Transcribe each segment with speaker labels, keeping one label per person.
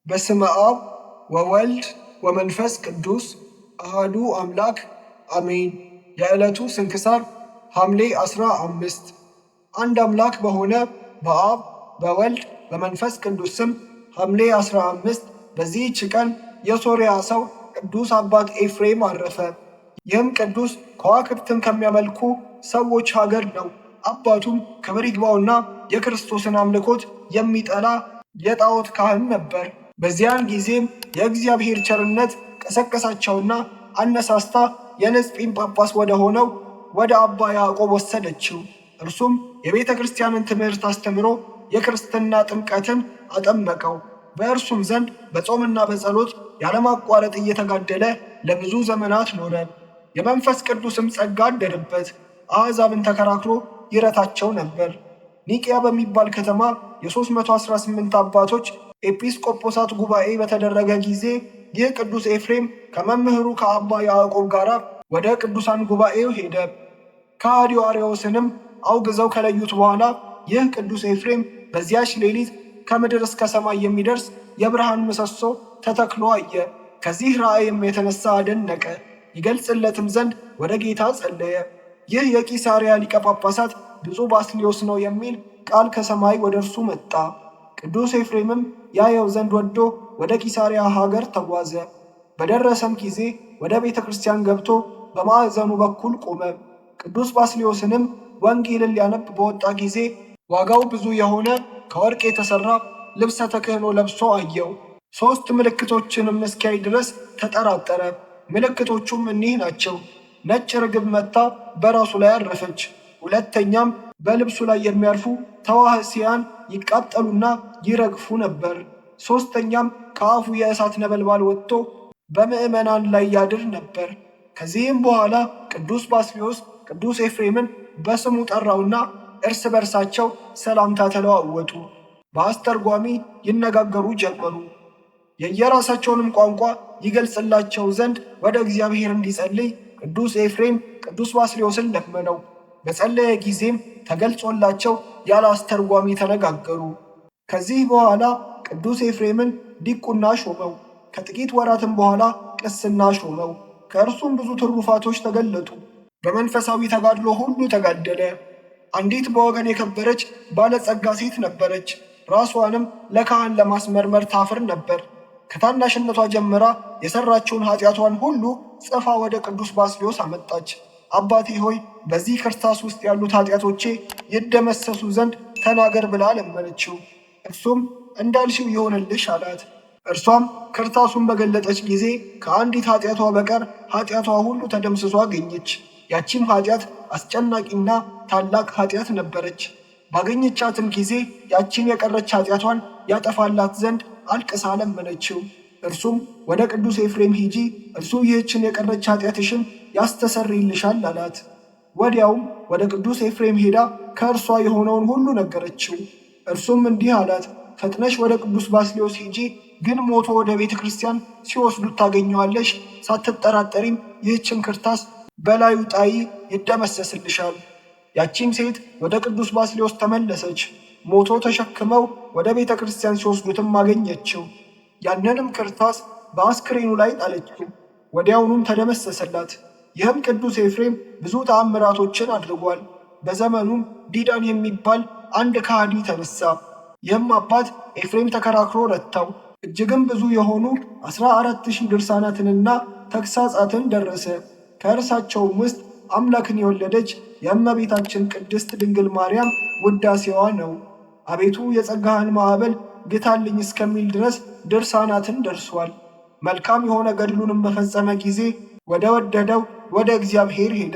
Speaker 1: በስመ አብ ወወልድ ወመንፈስ ቅዱስ አሃዱ አምላክ አሜን። የዕለቱ ስንክሳር ሐምሌ 15 አንድ አምላክ በሆነ በአብ በወልድ በመንፈስ ቅዱስ ስም ሐምሌ 15 በዚህች ቀን የሶርያ ሰው ቅዱስ አባት ኤፍሬም አረፈ። ይህም ቅዱስ ከዋክብትን ከሚያመልኩ ሰዎች ሀገር ነው። አባቱም ክብር ይግባውና የክርስቶስን አምልኮት የሚጠላ የጣዖት ካህን ነበር። በዚያን ጊዜም የእግዚአብሔር ቸርነት ቀሰቀሳቸውና አነሳስታ የንስጲን ጳጳስ ወደ ሆነው ወደ አባ ያዕቆብ ወሰደችው። እርሱም የቤተ ክርስቲያንን ትምህርት አስተምሮ የክርስትና ጥምቀትን አጠመቀው። በእርሱም ዘንድ በጾምና በጸሎት ያለማቋረጥ እየተጋደለ ለብዙ ዘመናት ኖረ። የመንፈስ ቅዱስም ጸጋ አደረበት። አሕዛብን ተከራክሮ ይረታቸው ነበር። ኒቅያ በሚባል ከተማ የ318 አባቶች ኤጲስቆጶሳት ጉባኤ በተደረገ ጊዜ ይህ ቅዱስ ኤፍሬም ከመምህሩ ከአባ ያዕቆብ ጋር ወደ ቅዱሳን ጉባኤው ሄደ። ከሃዲው አርዮስንም አውግዘው ከለዩት በኋላ ይህ ቅዱስ ኤፍሬም በዚያች ሌሊት ከምድር እስከ ሰማይ የሚደርስ የብርሃን ምሰሶ ተተክሎ አየ። ከዚህ ራእይም የተነሳ አደነቀ። ይገልጽለትም ዘንድ ወደ ጌታ ጸለየ። ይህ የቂሳርያ ሊቀ ጳጳሳት ብፁዕ ባስልዮስ ነው የሚል ቃል ከሰማይ ወደ እርሱ መጣ። ቅዱስ ኤፍሬምም ያየው ዘንድ ወዶ ወደ ቂሳርያ ሀገር ተጓዘ። በደረሰም ጊዜ ወደ ቤተ ክርስቲያን ገብቶ በማዕዘኑ በኩል ቆመ። ቅዱስ ባስልዮስንም ወንጌልን ሊያነብ በወጣ ጊዜ ዋጋው ብዙ የሆነ ከወርቅ የተሠራ ልብሰ ተክህኖ ለብሶ አየው። 3 ምልክቶችንም እስኪያይ ድረስ ተጠራጠረ። ምልክቶቹም እኒህ ናቸው። ነጭ ርግብ መጥታ በራሱ ላይ አረፈች። ሁለተኛም በልብሱ ላይ የሚያርፉ ተዋህሲያን ይቃጠሉና ይረግፉ ነበር። ሦስተኛም ከአፉ የእሳት ነበልባል ወጥቶ በምዕመናን ላይ ያድር ነበር። ከዚህም በኋላ ቅዱስ ባስልዮስ ቅዱስ ኤፍሬምን በስሙ ጠራውና እርስ በርሳቸው ሰላምታ ተለዋወጡ። በአስተርጓሚ ይነጋገሩ ጀመሩ። የየራሳቸውንም ቋንቋ ይገልጽላቸው ዘንድ ወደ እግዚአብሔር እንዲጸልይ ቅዱስ ኤፍሬም ቅዱስ ባስልዮስን ለመነው። በጸለየ ጊዜም ተገልጾላቸው ያለ አስተርጓሚ ተነጋገሩ። ከዚህ በኋላ ቅዱስ ኤፍሬምን ዲቁና ሾመው። ከጥቂት ወራትም በኋላ ቅስና ሾመው። ከእርሱም ብዙ ትሩፋቶች ተገለጡ። በመንፈሳዊ ተጋድሎ ሁሉ ተጋደለ። አንዲት በወገን የከበረች ባለጸጋ ሴት ነበረች። ራሷንም ለካህን ለማስመርመር ታፍር ነበር። ከታናሽነቷ ጀምራ የሰራችውን ኃጢአቷን ሁሉ ጽፋ ወደ ቅዱስ ባስልዮስ አመጣች። አባቴ ሆይ በዚህ ክርታስ ውስጥ ያሉት ኃጢአቶቼ ይደመሰሱ ዘንድ ተናገር ብላ ለመነችው። እርሱም እንዳልሽው ይሆንልሽ አላት። እርሷም ክርታሱን በገለጠች ጊዜ ከአንዲት ኃጢአቷ በቀር ኃጢአቷ ሁሉ ተደምስሶ አገኘች። ያቺም ኃጢአት አስጨናቂና ታላቅ ኃጢአት ነበረች። ባገኘቻትም ጊዜ ያቺን የቀረች ኃጢአቷን ያጠፋላት ዘንድ አልቅሳ ለመነችው። እርሱም ወደ ቅዱስ ኤፍሬም ሂጂ፣ እርሱ ይህችን የቀረች ኃጢአትሽን ያስተሰርይልሻል አላት። ወዲያውም ወደ ቅዱስ ኤፍሬም ሄዳ ከእርሷ የሆነውን ሁሉ ነገረችው። እርሱም እንዲህ አላት፣ ፈጥነሽ ወደ ቅዱስ ባስልዮስ ሂጂ፣ ግን ሞቶ ወደ ቤተ ክርስቲያን ሲወስዱት ታገኘዋለሽ። ሳትጠራጠሪም ይህችን ክርታስ በላዩ ጣይ፣ ይደመሰስልሻል። ያቺም ሴት ወደ ቅዱስ ባስልዮስ ተመለሰች። ሞቶ ተሸክመው ወደ ቤተ ክርስቲያን ሲወስዱትም አገኘችው። ያንንም ክርታስ በአስክሬኑ ላይ ጣለችው። ወዲያውኑም ተደመሰሰላት። ይህም ቅዱስ ኤፍሬም ብዙ ተአምራቶችን አድርጓል። በዘመኑም ዲዳን የሚባል አንድ ከሃዲ ተነሳ። ይህም አባት ኤፍሬም ተከራክሮ ረታው። እጅግም ብዙ የሆኑ 14,000 ድርሳናትንና ተግሳጻትን ደረሰ። ከእርሳቸውም ውስጥ አምላክን የወለደች የእመቤታችን ቅድስት ድንግል ማርያም ውዳሴዋ ነው። አቤቱ የጸጋህን ማዕበል ግታልኝ እስከሚል ድረስ ድርሳናትን ደርሷል። መልካም የሆነ ገድሉንም በፈጸመ ጊዜ ወደ ወደደው ወደ እግዚአብሔር ሄደ።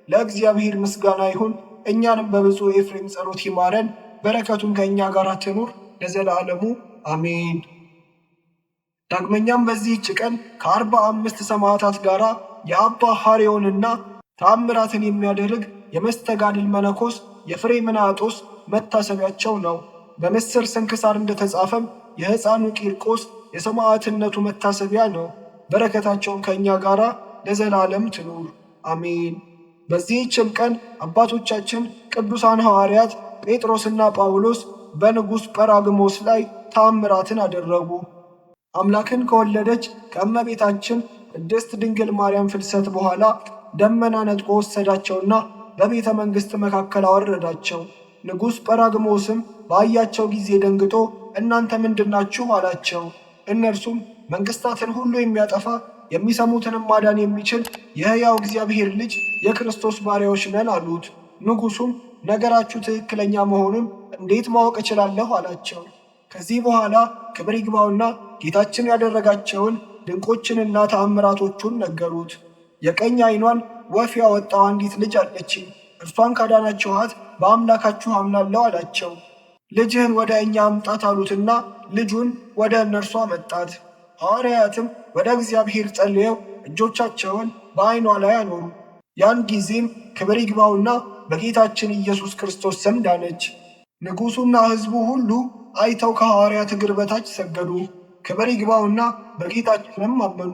Speaker 1: ለእግዚአብሔር ምስጋና ይሁን። እኛንም በብፁዕ ኤፍሬም ጸሎት ይማረን፣ በረከቱን ከእኛ ጋር ትኑር ለዘላለሙ አሜን። ዳግመኛም በዚህች ቀን ከ45 ሰማዕታት ጋር የአባ ሐርዮንና ተአምራትን የሚያደርግ የመስተጋድል መነኮስ የፍሬምናጦስ መታሰቢያቸው ነው። በምስር ስንክሳር እንደተጻፈም የሕፃኑ ቂርቆስ የሰማዕትነቱ መታሰቢያ ነው። በረከታቸውን ከእኛ ጋር ለዘላለም ትኑር አሜን። በዚህችም ቀን አባቶቻችን ቅዱሳን ሐዋርያት ጴጥሮስና ጳውሎስ በንጉሥ ጰራግሞስ ላይ ተአምራትን አደረጉ። አምላክን ከወለደች ከእመቤታችን ቅድስት ድንግል ማርያም ፍልሰት በኋላ ደመና ነጥቆ ወሰዳቸውና በቤተ መንግሥት መካከል አወረዳቸው። ንጉሥ ጰራግሞስም ባያቸው ጊዜ ደንግጦ እናንተ ምንድናችሁ አላቸው። እነርሱም መንግሥታትን ሁሉ የሚያጠፋ የሚሰሙትንም ማዳን የሚችል የሕያው እግዚአብሔር ልጅ የክርስቶስ ባሪያዎች ነን አሉት። ንጉሡም ነገራችሁ ትክክለኛ መሆኑን እንዴት ማወቅ እችላለሁ አላቸው። ከዚህ በኋላ ክብር ይግባውና ጌታችን ያደረጋቸውን ድንቆችንና ተአምራቶቹን ነገሩት። የቀኝ ዓይኗን ወፍ ያወጣው አንዲት ልጅ አለችኝ፣ እርሷን ካዳናችኋት በአምላካችሁ አምናለሁ አላቸው። ልጅህን ወደ እኛ አምጣት አሉትና ልጁን ወደ እነርሱ አመጣት። ሐዋርያትም ወደ እግዚአብሔር ጸልየው እጆቻቸውን በዓይኗ ላይ አኖሩ። ያን ጊዜም ክብር ይግባውና በጌታችን ኢየሱስ ክርስቶስ ስም ዳነች። ንጉሡና ሕዝቡ ሁሉ አይተው ከሐዋርያት እግር በታች ሰገዱ። ክብር ይግባውና በጌታችንም አመኑ።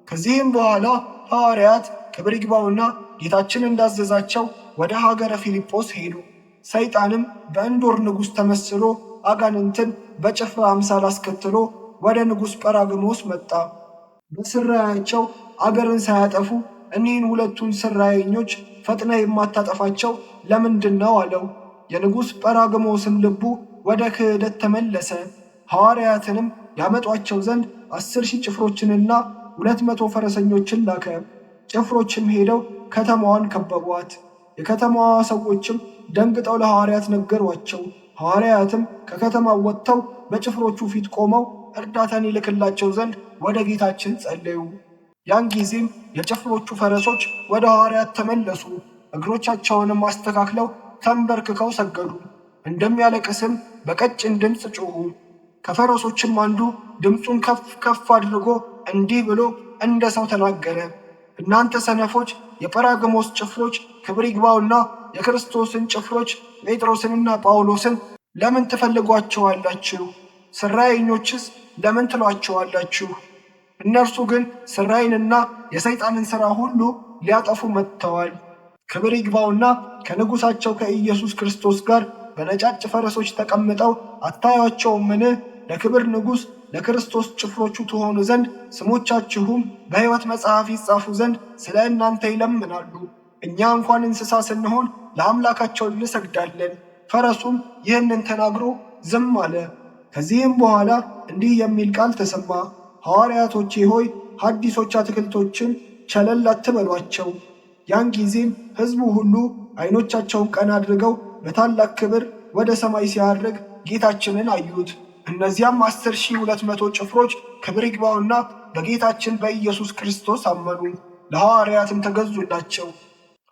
Speaker 1: ከዚህም በኋላ ሐዋርያት ክብር ይግባውና ጌታችን እንዳዘዛቸው ወደ ሀገረ ፊልጶስ ሄዱ። ሰይጣንም በእንዶር ንጉሥ ተመስሎ አጋንንትን በጭፍራ አምሳል አስከትሎ ወደ ንጉሥ ጰራግሞስ መጣ። በስራያቸው አገርን ሳያጠፉ እኒህን ሁለቱን ስራየኞች ፈጥነ የማታጠፋቸው ለምንድን ነው አለው። የንጉሥ ጰራግሞስም ልቡ ወደ ክህደት ተመለሰ። ሐዋርያትንም ያመጧቸው ዘንድ 10,000 ጭፍሮችንና 200 ፈረሰኞችን ላከ። ጭፍሮችም ሄደው ከተማዋን ከበቧት። የከተማዋ ሰዎችም ደንግጠው ለሐዋርያት ነገሯቸው። ሐዋርያትም ከከተማው ወጥተው በጭፍሮቹ ፊት ቆመው እርዳታን ይልክላቸው ዘንድ ወደ ጌታችን ጸለዩ። ያን ጊዜም የጭፍሮቹ ፈረሶች ወደ ሐዋርያት ተመለሱ። እግሮቻቸውንም አስተካክለው ተንበርክከው ሰገዱ። እንደሚያለቅስም በቀጭን ድምፅ ጮኹ። ከፈረሶችም አንዱ ድምፁን ከፍ ከፍ አድርጎ እንዲህ ብሎ እንደ ሰው ተናገረ። እናንተ ሰነፎች የጰራግሞስ ጭፍሮች፣ ክብር ይግባውና የክርስቶስን ጭፍሮች ጴጥሮስንና ጳውሎስን ለምን ትፈልጓቸዋላችሁ? ስራየኞችስ ለምን ትሏቸዋላችሁ? እነርሱ ግን ስራይንና የሰይጣንን ሥራ ሁሉ ሊያጠፉ መጥተዋል። ክብር ይግባውና ከንጉሣቸው ከኢየሱስ ክርስቶስ ጋር በነጫጭ ፈረሶች ተቀምጠው አታዩአቸውምን? ለክብር ንጉሥ ለክርስቶስ ጭፍሮቹ ትሆኑ ዘንድ ስሞቻችሁም በሕይወት መጽሐፍ ይጻፉ ዘንድ ስለ እናንተ ይለምናሉ። እኛ እንኳን እንስሳ ስንሆን ለአምላካቸው እንሰግዳለን። ፈረሱም ይህንን ተናግሮ ዝም አለ። ከዚህም በኋላ እንዲህ የሚል ቃል ተሰማ። ሐዋርያቶቼ ሆይ ሐዲሶች አትክልቶችን ቸለል አትበሏቸው። ያን ጊዜም ሕዝቡ ሁሉ ዓይኖቻቸውን ቀና አድርገው በታላቅ ክብር ወደ ሰማይ ሲያርግ ጌታችንን አዩት። እነዚያም 10,200 ጭፍሮች ክብር ይግባውና በጌታችን በኢየሱስ ክርስቶስ አመኑ፣ ለሐዋርያትም ተገዙላቸው።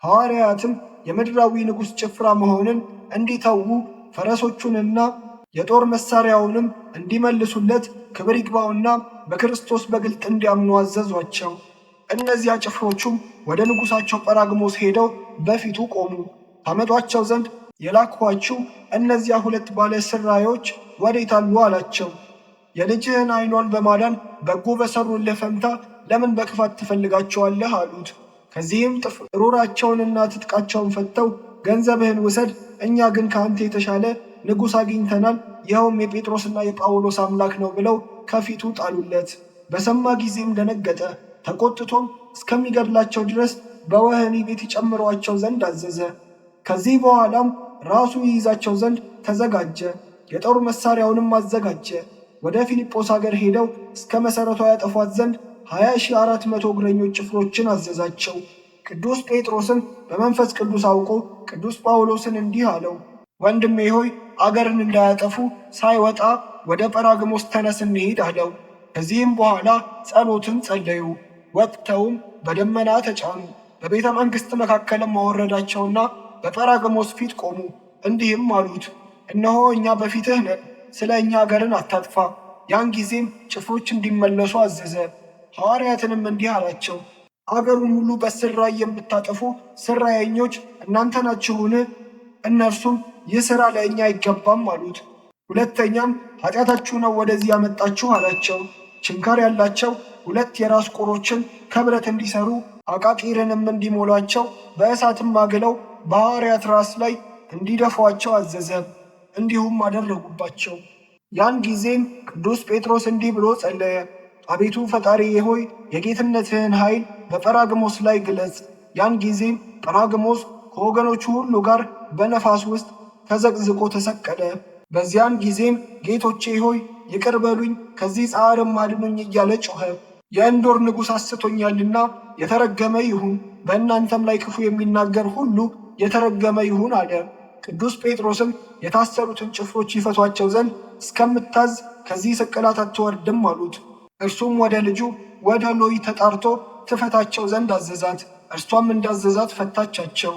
Speaker 1: ሐዋርያትም የምድራዊ ንጉሥ ጭፍራ መሆንን እንዲተዉ ፈረሶቹንና የጦር መሣሪያውንም እንዲመልሱለት ክብር ይግባውና በክርስቶስ በግልጥ እንዲያምኑ አዘዟቸው። እነዚያ ጭፍሮቹም ወደ ንጉሣቸው ጰራግሞስ ሄደው በፊቱ ቆሙ። ታመጧቸው ዘንድ የላክኋችሁ እነዚያ 2 ባለ ስራዮች ወዴት አሉ አላቸው። የልጅህን ዓይኗን በማዳን በጎ በሠሩልህ ፈንታ ለምን በክፋት ትፈልጋቸዋለህ አሉት። ከዚህም ጥሩራቸውንና ትጥቃቸውን ፈተው ገንዘብህን ውሰድ፣ እኛ ግን ከአንተ የተሻለ ንጉሥ አግኝተናል፣ ይኸውም የጴጥሮስና የጳውሎስ አምላክ ነው ብለው ከፊቱ ጣሉለት። በሰማ ጊዜም ደነገጠ። ተቆጥቶም እስከሚገድላቸው ድረስ በወህኒ ቤት ይጨምሯቸው ዘንድ አዘዘ። ከዚህ በኋላም ራሱ ይይዛቸው ዘንድ ተዘጋጀ። የጦር መሣሪያውንም አዘጋጀ። ወደ ፊልጶስ አገር ሄደው እስከ መሠረቷ ያጠፏት ዘንድ 20,400 እግረኞች ጭፍሮችን አዘዛቸው። ቅዱስ ጴጥሮስም በመንፈስ ቅዱስ አውቆ ቅዱስ ጳውሎስን እንዲህ አለው፣ ወንድሜ ሆይ አገርን እንዳያጠፉ ሳይወጣ ወደ ጰራግሞስ ተነስ እንሂድ አለው። ከዚህም በኋላ ጸሎትን ጸለዩ። ወጥተውም በደመና ተጫኑ። በቤተ መንግሥት መካከልም አወረዳቸውና በጰራግሞስ ፊት ቆሙ። እንዲህም አሉት፣ እነሆ እኛ በፊትህ ነን፣ ስለ እኛ አገርን አታጥፋ። ያን ጊዜም ጭፍሮች እንዲመለሱ አዘዘ። ሐዋርያትንም እንዲህ አላቸው፣ አገሩን ሁሉ በስራይ የምታጠፉ ስራየኞች እናንተ ናችሁን? እነርሱም ይህ ሥራ ለእኛ አይገባም አሉት። ሁለተኛም ኃጢአታችሁ ነው ወደዚህ ያመጣችሁ አላቸው። ችንካር ያላቸው 2 የራስ ቁሮችን ከብረት እንዲሰሩ አቃቂርንም እንዲሞሏቸው በእሳትም አግለው በሐዋርያት ራስ ላይ እንዲደፏቸው አዘዘ። እንዲሁም አደረጉባቸው። ያን ጊዜም ቅዱስ ጴጥሮስ እንዲህ ብሎ ጸለየ። አቤቱ ፈጣሪዬ ሆይ የጌትነትህን ኃይል በጰራቅሊጦስ ላይ ግለጽ። ያን ጊዜም ጰራቅሊጦስ ከወገኖቹ ሁሉ ጋር በነፋስ ውስጥ ተዘቅዝቆ ተሰቀለ። በዚያን ጊዜም ጌቶቼ ሆይ ይቅር በሉኝ፣ ከዚህ ጻዕርም አድኑኝ እያለ ጮኸ። የእንዶር ንጉሥ አስቶኛልና የተረገመ ይሁን፣ በእናንተም ላይ ክፉ የሚናገር ሁሉ የተረገመ ይሁን አለ። ቅዱስ ጴጥሮስም የታሰሩትን ጭፍሮች ይፈቷቸው ዘንድ እስከምታዝ ከዚህ ስቅላት አትወርድም አሉት። እርሱም ወደ ልጁ ወደ ሎይ ተጣርቶ ትፈታቸው ዘንድ አዘዛት። እርሷም እንዳዘዛት ፈታቻቸው።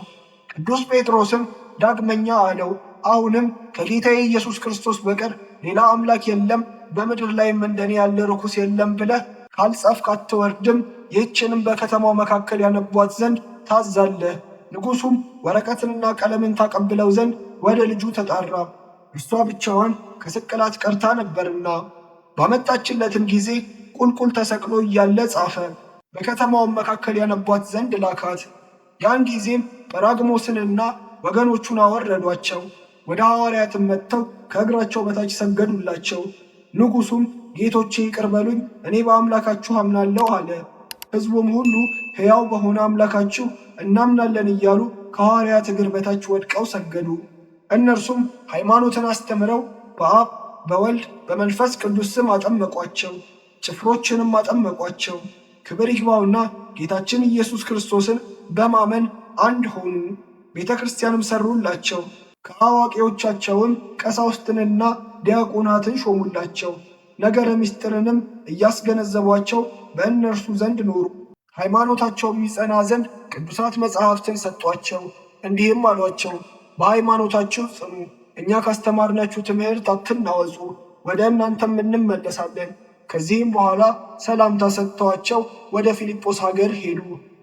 Speaker 1: ቅዱስ ጴጥሮስም ዳግመኛ አለው፣ አሁንም ከጌታዬ ኢየሱስ ክርስቶስ በቀር ሌላ አምላክ የለም፣ በምድር ላይም እንደኔ ያለ ርኩስ የለም ብለህ ካልጻፍክ አትወርድም። ይህችንም በከተማው መካከል ያነቧት ዘንድ ታዛለህ። ንጉሡም ወረቀትንና ቀለምን ታቀብለው ዘንድ ወደ ልጁ ተጣራ፣ እርሷ ብቻዋን ከስቅላት ቀርታ ነበርና። ባመጣችለትም ጊዜ ቁልቁል ተሰቅሎ እያለ ጻፈ። በከተማውም መካከል ያነቧት ዘንድ ላካት። ያን ጊዜም ጰራቅሊጦስንና ወገኖቹን አወረዷቸው። ወደ ሐዋርያትም መጥተው ከእግራቸው በታች ሰገዱላቸው። ንጉሡም ጌቶቼ ይቅር በሉኝ፣ እኔ በአምላካችሁ አምናለሁ አለ። ሕዝቡም ሁሉ ሕያው በሆነ አምላካችሁ እናምናለን እያሉ ከሐዋርያት እግር በታች ወድቀው ሰገዱ። እነርሱም ሃይማኖትን አስተምረው በአብ በወልድ በመንፈስ ቅዱስ ስም አጠመቋቸው። ጭፍሮችንም አጠመቋቸው። ክብር ይግባውና ጌታችን ኢየሱስ ክርስቶስን በማመን አንድ ሆኑ። ቤተ ክርስቲያንም ሠሩላቸው። ከአዋቂዎቻቸውም ቀሳውስትንና ዲያቆናትን ሾሙላቸው። ነገረ ምስጢርንም እያስገነዘቧቸው በእነርሱ ዘንድ ኖሩ። ሃይማኖታቸውም ይጸና ዘንድ ቅዱሳት መጻሕፍትን ሰጧቸው። እንዲህም አሏቸው፣ በሃይማኖታችሁ ጽኑ፣ እኛ ካስተማርናችሁ ትምህርት አትናወጹ፣ ወደ እናንተም እንመለሳለን። ከዚህም በኋላ ሰላምታ ሰጥተዋቸው ወደ ፊልጶስ ሀገር ሄዱ።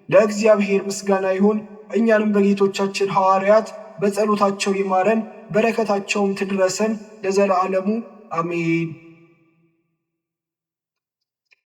Speaker 1: ለእግዚአብሔር ምስጋና ይሁን። እኛንም በጌቶቻችን ሐዋርያት በጸሎታቸው ይማረን፣ በረከታቸውም ትድረሰን ለዘላለሙ አሜን።